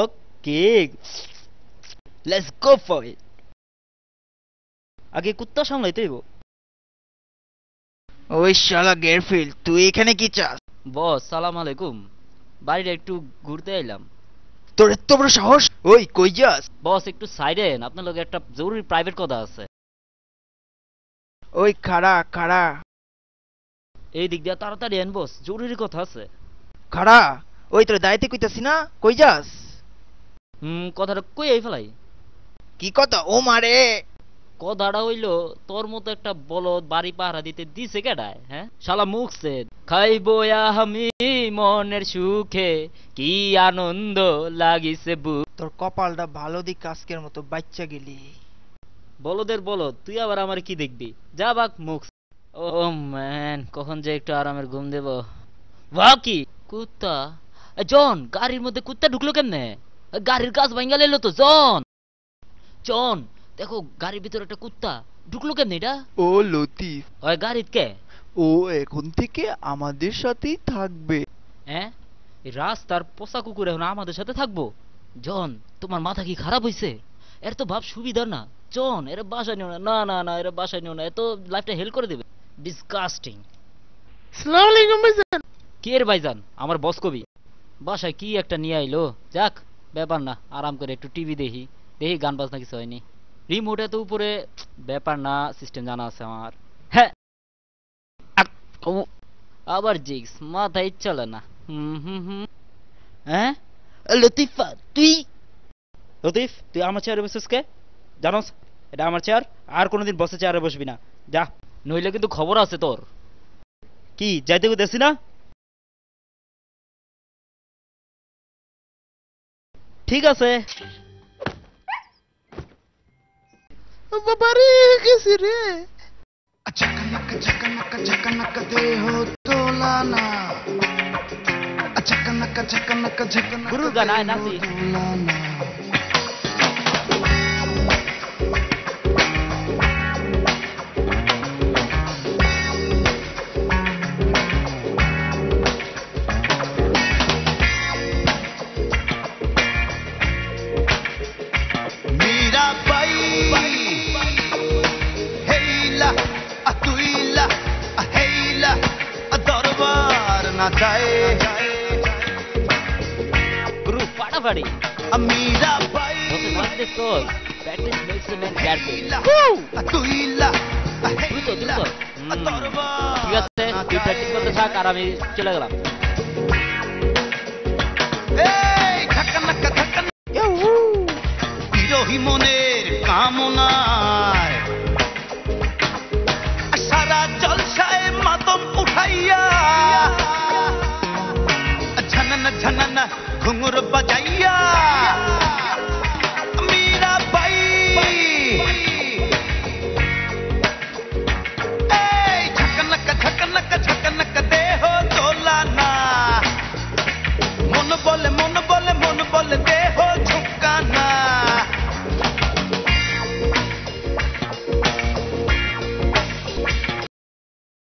Okay, let's go for it. আগে কুত্তা সামলাইতে হইব। ওই শালা গেরফিল্ড, তুই এখানে কি চাস? বস সালাম আলাইকুম, বাড়িটা একটু ঘুরতে আইলাম। তোর এত বড় সাহস! ওই কই যাস? বস একটু সাইডে, আপনার লগে একটা জরুরি প্রাইভেট কথা আছে। ওই খাড়া খাড়া এই দিক দিয়ে তাড়াতাড়ি আন বস, জরুরি কথা আছে। খাড়া, ওই তোর দায়িত্বে কইতাছি না, কই যাস? কথাটা কই আই ফেলাই। কি কথা? ও মারে! কথাটা হইল, তোর মতো একটা বলদ বাড়ি পাহারা দিতে দিছে কেডায়? হ্যাঁ শালা মুখছে খাইবো আমি মনের সুখে, কি আনন্দ লাগিছে বুক। তোর কপালটা ভালো দিক, আজকের মতো বাচ্চা গেলি। বলদের বলদ, তুই আবার আমার কি দেখবি? যা বাক মুখ। ও ম্যান, কখন যে একটু আরামের ঘুম দেব। বাহ কি কুত্তা! জন, গাড়ির মধ্যে কুত্তা ঢুকলো কেমনে? গাড়ির কাজ ভাঙ্গা লেলো তো জন। জন দেখো, গাড়ির ভিতরে একটা কুত্তা ঢুকলো কেমনে এটা? ও লতিফ, ওই গাড়িত কে? ও এখন থেকে আমাদের সাথেই থাকবে। হ্যাঁ, এই রাস্তার পোষা কুকুর এখন আমাদের সাথে থাকবো? জন, তোমার মাথা কি খারাপ হইছে? এর তো ভাব সুবিধা না। জন, এরা বাসায় নিও না। না না না, এরা বাসায় নিও না, এত লাইফটা হেল করে দেবে। ডিসকাস্টিং। আসসালামু আলাইকুম ভাইজান। কে এর ভাইজান? আমার বস কবি। বাসায় কি একটা নিয়ে আইলো, যাক ব্যাপার না, আরাম করে একটু টিভি দেখি। দেখি গান বাজনা কিছু হয়নি। রিমোট এত উপরে, ব্যাপার না, সিস্টেম জানা আছে আমার। হ্যাঁ, আবার জিক্স মাথায় চলে না। হ্যাঁ লতিফা, তুই লতিফ, তুই আমার চেয়ারে বসেছিস কে? জানোস এটা আমার চেয়ার, আর কোনোদিন বসে চেয়ারে বসবি না, যা, নইলে কিন্তু খবর আছে তোর। কি যাইতে দেখছি না? ঠিক আছে। বাবারে গেছি রে। अचकनक झकनक झकनक दे हो तोलाना अचकनक झकनक झकनक गुरु गाना है नासी। तोलाना मीरा बाई हेला अतुइला हेला दरबार ना जाए গুরু ফাটাফাটি। मीरा बाई Practice কর, practice makes a man careful। अतुइला দ্রুত দ্রুত। दरबार ঠিক আছে, তুই প্র্যাকটিস করতে থাক আর আমি চলে গেলাম। এই ঝকনক ঝকনক বিরোহী মনের কামনায় সারা জলসায় মাতম উঠাইয়া ঝনন ঝনন ঘুঙুর বাজাইয়া মীরা বাই এই ঝকনক ঝকনক ঝকনক দেহ দোলানা মন বলে মন বলে মন বলে দেহ ঝুঁকানা